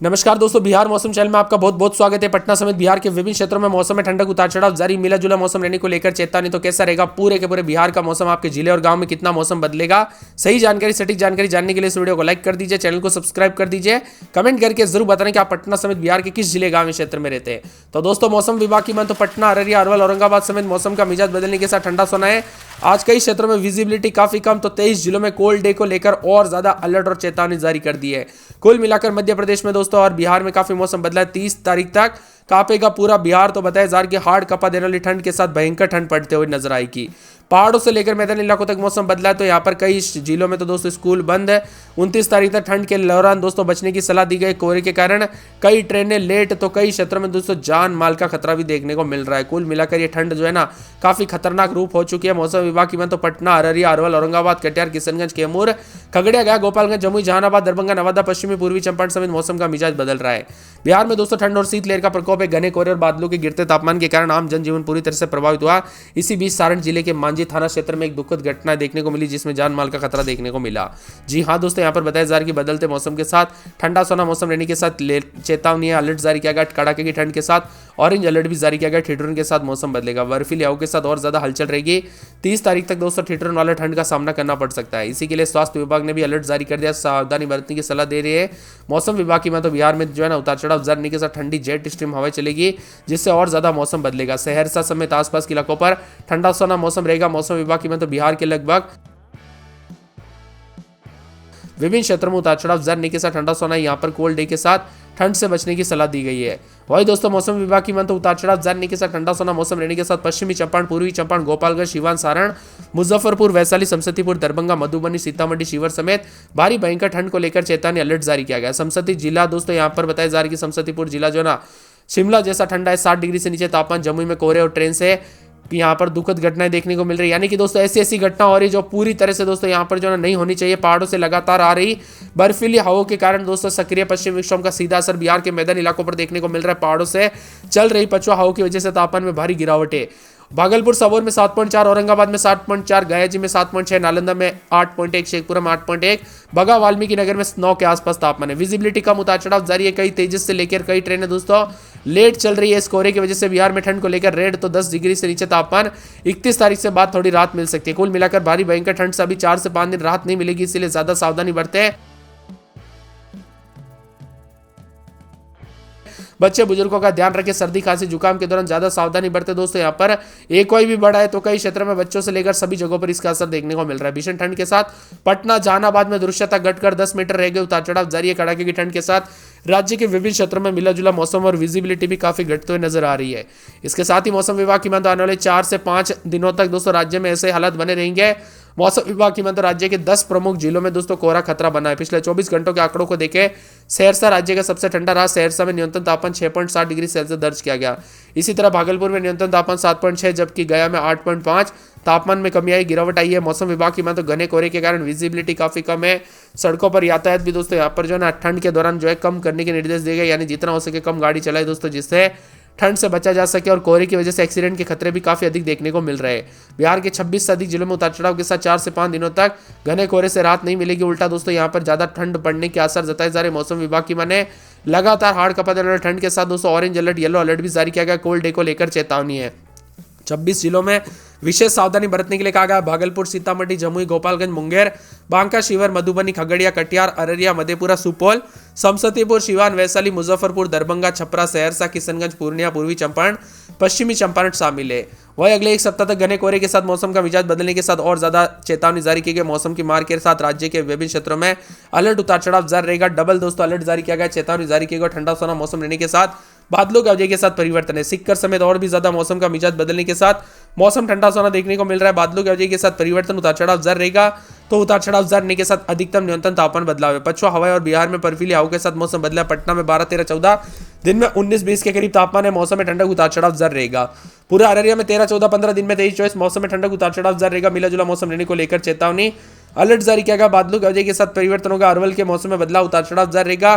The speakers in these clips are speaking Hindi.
नमस्कार दोस्तों, बिहार मौसम चैनल में आपका बहुत बहुत स्वागत है। पटना समेत बिहार के विभिन्न क्षेत्रों में मौसम में ठंडक उतार चढ़ाव जारी, मिला जुला मौसम रहने को लेकर चेतावनी। तो कैसा रहेगा पूरे के पूरे बिहार का मौसम, आपके जिले और गांव में कितना मौसम बदलेगा, सही जानकारी सटीक जानकारी जानने के लिए इस वीडियो को लाइक कर दीजिए, चैनल को सब्सक्राइब कर दीजिए, कमेंट करके जरूर बताएं कि आप पटना समेत बिहार के किस जिले गाँव क्षेत्र में रहते हैं। तो दोस्तों मौसम विभाग की मान तो पटना, अररिया, अरवल, औरंगाबाद समेत मौसम का मिजाज बदलने के साथ ठंडा सोना है। आज कई क्षेत्रों में विजिबिलिटी काफी कम, तो 23 जिलों में कोल्ड डे को लेकर और ज्यादा अलर्ट और चेतावनी जारी कर दी है। कुल मिलाकर मध्य प्रदेश में दोस्तों और बिहार में काफी मौसम बदला है। 30 तारीख तक कांपेगा पूरा बिहार। तो बताया जा रहा है कि हार्ड कपा देने वाली ठंड के साथ भयंकर ठंड पड़ते हुए नजर आएगी। पहाड़ों से लेकर मैदानी इलाकों तक मौसम बदला है। तो यहाँ पर कई जिलों में तो दोस्तों स्कूल बंद है। 29 तारीख तक ठंड के दौरान दोस्तों बचने की सलाह दी गई। कोहरे के कारण कई ट्रेनें लेट, तो कई क्षेत्रों में दोस्तों जान माल का खतरा भी देखने को मिल रहा है। कुल मिलाकर ये ठंड जो है ना काफी खतरनाक रूप हो चुकी है। मौसम विभाग की तो पटना, अररिया, अरवल, औरंगाबाद, कटिहार, किशनगंज, कैमूर, खगड़िया, गया, गोपालगंज, जमुई, जहानाबाद, दरभंगा, नवादा, पश्चिमी, पूर्वी चंपारण समेत मौसम का मिजाज बदल रहा है। बिहार में दोस्तों ठंड और शीतलहर का प्रकोप है। घने कोहरे और बादलों के गिरते तापमान के कारण आम जनजीवन पूरी तरह से प्रभावित हुआ। इसी बीच सारण जिले के मांझी थाना क्षेत्र में एक दुखद घटना देखने को मिली, जिसमें जान माल का खतरा देखने को मिला। जी हाँ दोस्तों, यहाँ पर बताया जा रहा है कि बदलते मौसम के साथ ठंडा सोना मौसम रहने के साथ चेतावनी है, अलर्ट जारी किया गया। कड़ाके की ठंड के साथ ऑरेंज अलर्ट भी जारी किया गया। ठिठुरन के साथ मौसम बदलेगा। बर्फीली हवाओं के साथ और ज्यादा हलचल रहेगी। 30 तारीख तक दोस्तों ठिठुरन वाला ठंड का सामना करना पड़ सकता है। इसी के लिए स्वास्थ्य विभाग ने भी अलर्ट जारी कर दिया, सावधानी बरतने की सलाह दे रही है। मौसम विभाग की तो बिहार में जो है ना उतार चढ़ाव जारी के साथ ठंडी जेट स्ट्रीम हवाएं चलेगी, जिससे और ज्यादा मौसम बदलेगा। सहरसा समेत आसपास के इलाकों पर ठंडा सोना मौसम रहेगा। मौसम विभाग की तो बिहार के लगभग विभिन्न क्षेत्रों में उतार चढ़ाव जारी के साथ ठंडा सोना, यहाँ पर कोल्ड डे के साथ ठंड से बचने की सलाह दी गई है। वही दोस्तों मौसम विभाग की तो उतार चढ़ाव जारी के साथ ठंडा सोना मौसम रहने के साथ पश्चिमी चंपारण, पूर्वी चंपारण, गोपालगंज, सीवान, सारण, मुजफ्फरपुर, वैशाली, समस्तीपुर, दरभंगा, मधुबनी, सीतामढ़ी, शिवर समेत भारी भयंकर ठंड को लेकर चेतावनी अलर्ट जारी किया गया। समस्ती जिला दोस्तों यहाँ पर बताया जा रहा है कि समस्तीपुर जिला जो ना शिमला जैसा ठंडा है। 60 डिग्री से नीचे तापमान। जमुई में कोहरे और ट्रेन से यहाँ पर दुखद घटनाएं देखने को मिल रही है। यानी कि दोस्तों ऐसी घटना हो रही जो पूरी तरह से दोस्तों यहाँ पर जो नहीं होनी चाहिए। पहाड़ों से लगातार आ रही बर्फीली हवाओं के कारण दोस्तों सक्रिय पश्चिम विक्षोभ का सीधा असर बिहार के मैदानी इलाकों पर देखने को मिल रहा है। पहाड़ों से चल रही पछुआ हवाओं की वजह से तापमान में भारी गिरावट है। भागलपुर सबौर में 7.4, औरंगाबाद में 7.4, गया में 7.6, नालंदा में 8.1, शेखपुरा में 8.1, बगा वाल्मीकि नगर में 9 के आसपास तापमान है। विजिबिलिटी कम, उतार चढ़ाव जारी है। कई तेजस से लेकर कई ट्रेनें दोस्तों लेट चल रही है। इस कोहरे की वजह से बिहार में ठंड को लेकर रेड, तो 10 डिग्री से नीचे तापमान। 31 तारीख से बाद थोड़ी राहत मिल सकती है। कुल मिलाकर भारी भयंकर ठंड से अभी 4 से 5 दिन राहत नहीं मिलेगी, इसलिए ज्यादा सावधानी बरतें। बच्चे बुजुर्गों का ध्यान रखें। सर्दी खांसी जुकाम के दौरान ज्यादा सावधानी बरते। दोस्तों यहाँ पर एक कोई भी बड़ा है तो कई क्षेत्रों में बच्चों से लेकर सभी जगहों पर इसका असर देखने को मिल रहा है। भीषण ठंड के साथ पटना, जहानाबाद में दृश्यता घटकर 10 मीटर रह गए। उतार चढ़ाव जारी है। कड़ाके की ठंड के साथ राज्य के विभिन्न क्षेत्रों में मिला जुला मौसम और विजिबिलिटी भी काफी घटते हुए नजर आ रही है। इसके साथ ही मौसम विभाग की मान आने वाले 4 से 5 दिनों तक दोस्तों राज्य में ऐसे हालात बने रहेंगे। मौसम विभाग की तो राज्य के 10 प्रमुख जिलों में दोस्तों कोहरा खतरा बना है। पिछले 24 घंटों के आंकड़ों को देखें, सहरसा राज्य का सबसे ठंडा रहा। सहरसा में न्यूनतम तापमान 6.7 डिग्री सेल्सियस दर्ज किया गया। इसी तरह भागलपुर में न्यूनतम तापमान 7.6, जबकि गया में 8.5 तापमान में कमी आई, गिरावट आई है। मौसम विभाग की तो घने कोहरे के कारण विजिबिलिटी काफी कम है। सड़कों पर यातायात भी दोस्तों यहाँ पर जो है ना ठंड के दौरान जो है कम करने के निर्देश दिए गए, यानी जितना हो सके कम गाड़ी चलाए दोस्तों, जिससे ठंड से बचा जा सके। और कोहरे की वजह से एक्सीडेंट के खतरे भी काफी अधिक देखने को मिल रहे हैं। बिहार के 26 से अधिक जिलों में उतार चढ़ाव के साथ 4 से 5 दिनों तक घने कोहरे से राहत नहीं मिलेगी। उल्टा दोस्तों यहाँ पर ज्यादा ठंड पड़ने के आसार जताए जा रहे। मौसम विभाग की माने लगातार हार्ड कपा देने वाली ठंड के साथ दोस्तों ऑरेंज अलर्ट, येलो अलर्ट भी जारी किया गया। कोल्ड डे को लेकर चेतावनी है। 26 जिलों में विशेष सावधानी बरतने के लिए कहा गया। भागलपुर, सीतामढ़ी, जमुई, गोपालगंज, मुंगेर, बांका, शिवर, मधुबनी, खगड़िया, कटिहार, अररिया, मधेपुरा, सुपौल, समस्तीपुर, सीवान, वैशाली, मुजफ्फरपुर, दरभंगा, छपरा, सहरसा, किशनगंज, पूर्णिया, पूर्वी चंपारण, पश्चिमी चंपारण शामिल है। वही अगले एक सप्ताह तक घने कोहरे के साथ मौसम का मिजाज बदलने के साथ और ज्यादा चेतावनी जारी की गई। मौसम की मार के साथ राज्य के विभिन्न क्षेत्रों में अलर्ट उतार चढ़ाव जारी रहेगा। डबल दोस्तों अलर्ट जारी किया गया, चेतावनी जारी की गई। ठंडा सोना मौसम रहने के साथ बादलों की वजह के साथ परिवर्तन है। सिक्कर समेत और भी ज्यादा मौसम का मिजाज बदलने के साथ मौसम ठंडा सोना देखने को मिल रहा है। बादलों की वजह के साथ परिवर्तन, उतार चढ़ाव जारी रहेगा। तो उतार चढ़ाव जारी के साथ अधिकतम न्यूनतम तापमान बदलाव है। पछुआ हवाएं और बिहार में बर्फीली हवाओं के साथ मौसम बदला। पटना में 12, 13, 14, दिन में 19, 20 के करीब तापमान है। मौसम में ठंडक उतार चढ़ाव जारी रहेगा। पूरा अररिया में 13, 14, 15, दिन में 23, 24 मौसम में ठंडक उतार चढ़ाव जारी रहेगा। मिला जुला मौसम रहने को लेकर चेतावनी अलर्ट जारी किया गया। बादलों की वजह के साथ परिवर्तन होगा। अरवल के मौसम में बदलाव, उतार चढ़ाव जारी रहेगा।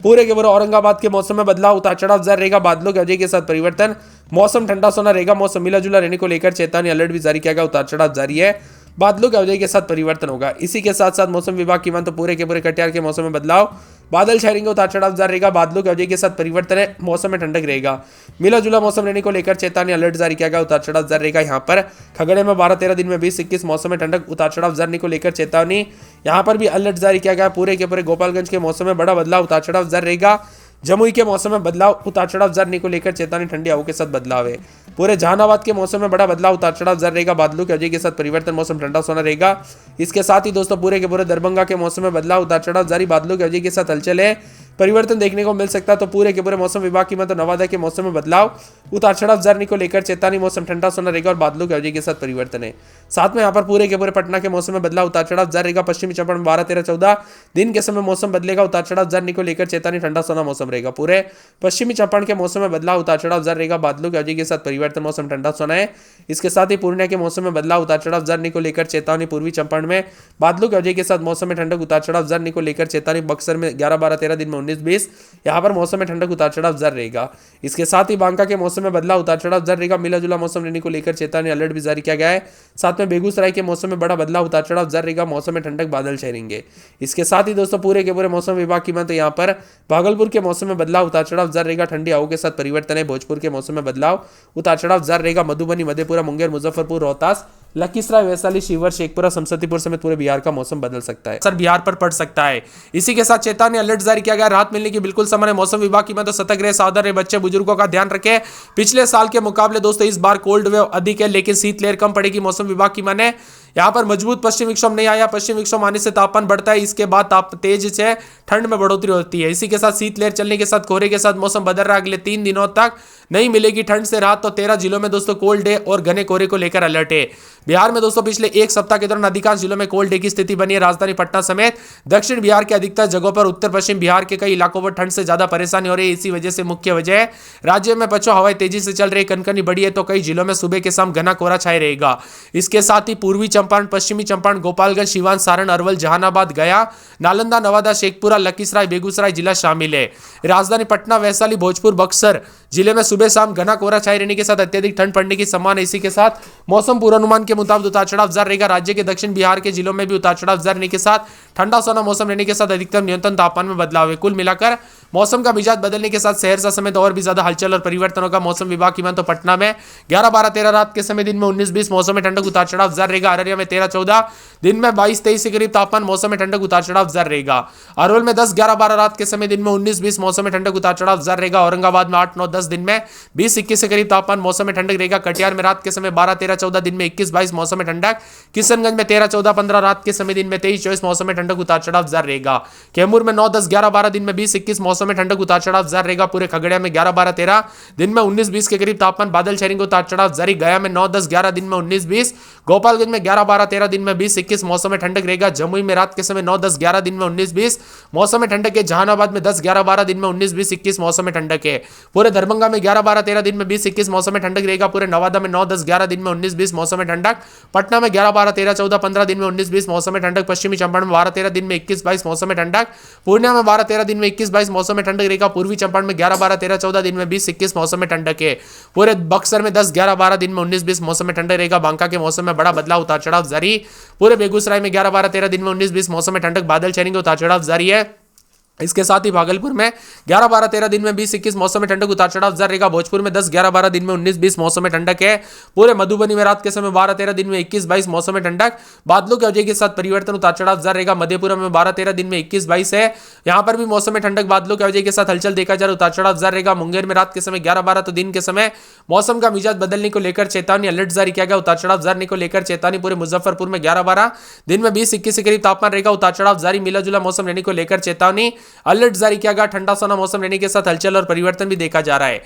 पूरे के पूरे औरंगाबाद के मौसम में बदलाव, उतार चढ़ाव जारी रहेगा। बादलों की वजह के साथ परिवर्तन, मौसम ठंडा सोना रहेगा। मौसम मिला जुला रहने को लेकर चेतावनी अलर्ट भी जारी किया गया। उतार चढ़ाव जारी है। बादलों की वजह के साथ परिवर्तन होगा। इसी के साथ साथ मौसम विभाग की मान तो पूरे के पूरे कटिहार के मौसम में बदलाव, बादल छाएंगे, उतार चढ़ाव जारी रहेगा, बादलों की वजह के साथ परिवर्तन है, मौसम में ठंडक रहेगा। मिला जुला मौसम रहने को लेकर चेतावनी अलर्ट जारी किया गया, उतार चढ़ाव जारी रहेगा। यहाँ पर खगड़िया में 12-13 दिन में 20-21 मौसम में ठंडक, उतार चढ़ाव जारी को लेकर चेतावनी। यहाँ पर भी अलर्ट जारी किया गया। पूरे के पूरे गोपालगंज के मौसम में बड़ा बदलाव, उतार चढ़ाव जारी रहेगा। जमुई के मौसम में बदलाव, उतार चढ़ाव जारी को लेकर चेतावनी, ठंडी हवाओं के साथ बदलाव है। पूरे जहानाबाद के मौसम में बड़ा बदलाव, उतार चढ़ाव जारी रहेगा, बादलों की वजह के साथ परिवर्तन, मौसम ठंडा सोना रहेगा। इसके साथ ही दोस्तों पूरे के पूरे दरभंगा के मौसम में बदलाव, उतार चढ़ाव जारी, बादलों की वजह के साथ हलचल है, परिवर्तन देखने को मिल सकता है। तो पूरे के पूरे मौसम विभाग की मत नवादा के मौसम में बदलाव, उतार चढ़ाव जारी को लेकर चेतावनी, मौसम ठंडा सोना रहेगा और बादलों की वजह के साथ परिवर्तन है। साथ में यहाँ पर पूरे के पूरे पटना के मौसम में बदलाव, उतार चढ़ाव जारी रहेगा। पश्चिमी चंपारण 12-13-14 दिन के समय मौसम बदलेगा, उतार चढ़ाव जारी को लेकर चेतावनी, ठंडा सोना मौसम रहेगा। पूरे पश्चिमी चंपारण के मौसम में बदलाव, उतार चढ़ाव जारी रहेगा, बादलों की वजह के साथ परिवर्तन, मौसम ठंडा सोना है। इसके साथ ही पूर्णिया के मौसम में बदलाव, उतार चढ़ाव जारी को लेकर चेतावनी, पूर्वी चंपारण में बादलों की वजह के साथ मौसम में ठंडक, उतार चढ़ाव जारी को लेकर चेतावनी। बक्सर में 11-12-13 दिन में 19-20 यहाँ पर मौसम में ठंडक, उतार चढ़ाव जारी रहेगा। इसके साथ ही बांका के मौसम में बदलाव, उतार चढ़ाव जारी रहेगा। मिला जुला मौसम रहने को लेकर चेतावनी अलर्ट भी जारी किया गया है। साथ में बेगूसराय के मौसम में बड़ा बदलाव, उतार चढ़ाव जारी रहेगा, मौसम में ठंडक, बादल छाएंगे। इसके साथ ही दोस्तों पूरे के पूरे मौसम विभाग की मत यहाँ पर भागलपुर के मौसम में बदलाव, उतार चढ़ाव जारी रहेगा, ठंडी हवाओं के साथ परिवर्तन है। भोजपुर के मौसम में बदलाव, उतार चढ़ाव जारी रहेगा। मधुबनी, मधेपुरा, मुंगेर, मुजफ्फरपुर, रोहतास, लखीसराय, वैशाली, शिवहर, शेखपुरा, समस्तीपुर समेत पूरे बिहार का मौसम बदल सकता है, सर बिहार पर पड़ सकता है। इसी के साथ चेतावनी अलर्ट जारी किया गया। राहत मिलने की बिल्कुल संभावना है। मौसम विभाग की मत सतर्क रहे, सावधान रहे, बच्चे बुजुर्गों का ध्यान रखें। पिछले साल के मुकाबले दोस्तों इस बार कोल्ड वेव अधिक है, लेकिन शीतलहर कम पड़ेगी। मौसम विभाग की माने यहाँ पर मजबूत पश्चिम विक्षोभ नहीं आया, पश्चिम विक्षोभ आने से तापमान बढ़ता है, इसके बाद तेज से ठंड में बढ़ोतरी होती है। इसी के साथ शीतलहर चलने के साथ कोहरे के साथ मौसम बदल रहा है। अगले 3 दिनों तक नहीं मिलेगी ठंड से राहत। तो 13 जिलों में दोस्तों कोल्ड डे और घने कोहरे को लेकर अलर्ट है। बिहार में दोस्तों पिछले एक सप्ताह के दौरान अधिकांश जिलों में कोल्ड डे की स्थिति बनी है। राजधानी पटना समेत दक्षिण बिहार के अधिकतर जगहों पर, उत्तर पश्चिम बिहार के कई इलाकों पर ठंड से ज्यादा परेशानी हो रही है। इसी वजह से मुख्य वजह है राज्य में पछुआ हवाएं तेजी से चल रही, कनकनी बढ़ी है, तो कई जिलों में सुबह के शाम घना कोहरा छाए रहेगा। इसके साथ ही पूर्वी चंपारण, पश्चिमी चंपारण, गोपालगंज, सीवान, सारण, अरवल, जहानाबाद, गया, नालंदा, नवादा, शेखपुरा, लखीसराय, बेगूसराय जिला शामिल है। राजधानी पटना, वैशाली, भोजपुर, बक्सर जिले में सुबह शाम घना कोहरा छाए रहने के साथ अत्यधिक ठंड पड़ने की संभावना। इसी के साथ मौसम पूर्वानुमान के मुताबिक उतार चढ़ाव जारी रहेगा। राज्य के दक्षिण बिहार के जिलों में भी उतार चढ़ाव जारी रहने के साथ ठंडा सोना मौसम रहने के साथ अधिकतम न्यूनतम तापमान में बदलाव है। कुल मिलाकर मौसम का मिजाज बदलने के साथ सहरसा समेत और भी ज्यादा हलचल और परिवर्तन होगा। मौसम विभाग की माने तो पटना में 11-12-13 रात के समय दिन में 19-20 मौसम में ठंडक, उतार चढ़ाव जारी रहेगा। अररिया में 13-14 दिन में 22-23 के करीब तापमान, मौसम में ठंडक, उतार चढ़ाव जारी रहेगा। अरवल में 10-11-12 रात के समय दिन में 19-20 मौसम में ठंडक, उतार चढ़ाव जारी रहेगा। औरंगाबाद में 8-9-10 दिन में 20-21 के करीब तापमान, मौसम में ठंडक रहेगा। कटिहार में रात के समय 12-13-14 दिन में 21-22 मौसम में ठंडक। किशनगंज में 13-14-15 रात के समय दिन में 23-24 मौसम में ठंडक, उतार चढ़ाव जारी रहेगा। कैमूर में 9-10-11-12 दिन में 20-21 मौसम में ठंडक, उतार चढ़ाव जारी रहेगा। पूरे खगड़िया में 11-12-13 दिन में 19-20 के करीब तापमान, बादल छाएंगे, उतार चढ़ाव जारी। गया में 9-10-11 दिन में 19-20, गोपालगंज में 11-12-13 दिन में 20-21 मौसम में ठंडक रहेगा। जमुई में रात के समय 9-10-11 दिन में 19-20 मौसम में ठंडक है। जहानाबाद में 10-11-12 दिन में 19-20-21 मौसम में ठंडक है। पूरे दरभंगा में 11-12-13 दिन में 20-21 मौसम में ठंडक रहेगा। पूरे नवादा में 9-10-11 दिन में 19-20 मौसम में ठंडक। पटना में 11-12-13-14-15 दिन में 19-20 मौसम में ठंडक। पश्चिमी चंपारण में 12-13 दिन में 21-22 मौसम में ठंडक। पूर्णिया में 12-13 दिन में 21-22 मौसम में ठंडक रहेगा। पूर्वी चंपारण में 11-12-13-14 दिन में 20-21 मौसम में ठंडक है। पूरे बक्सर में 10-11-12 दिन में 19-20 मौसम में ठंडक रहेगा। बांका के मौसम में बड़ा बदलाव, उतार चढ़ाव जारी। पूरे बेगूसराय में 11-12-13 दिन में 19-20 मौसम में ठंडक, बादल छाएंगे, उतार चढ़ाव जारी है। इसके साथ ही भागलपुर में 11-12-13 दिन में 20-21 मौसम में ठंडक, उतार चढ़ाव जारी रहेगा। भोजपुर में 10-11-12 दिन में 19-20 मौसम में ठंडक है। पूरे मधुबनी में रात के समय 12-13 दिन में 21-22 मौसम में ठंडक, बादलों की वजह के साथ परिवर्तन, उतार चढ़ाव जारी रहेगा। मधेपुरा में 12-13 दिन में 21-22 है, यहाँ पर भी मौसम में ठंडक, बादलों की वजह के साथ हलचल देखा जा रहा है, उतार चढ़ाव जारी रहेगा। मुंगेर में रात के समय 11-12 तो दिन के समय मौसम का मिजाज बदलने को लेकर चेतावनी अलर्ट जारी किया गया। उतार चढ़ाव जारी को लेकर चेतावनी। पूरे मुजफ्फरपुर में 11-12 दिन में 20-21 के करीब तापमान रहेगा, उतार चढ़ाव जारी। मिला जुला मौसम रहने को लेकर चेतावनी अलर्ट जारी किया गया। ठंडा सोना मौसम रहने के साथ हलचल और परिवर्तन भी देखा जा रहा है।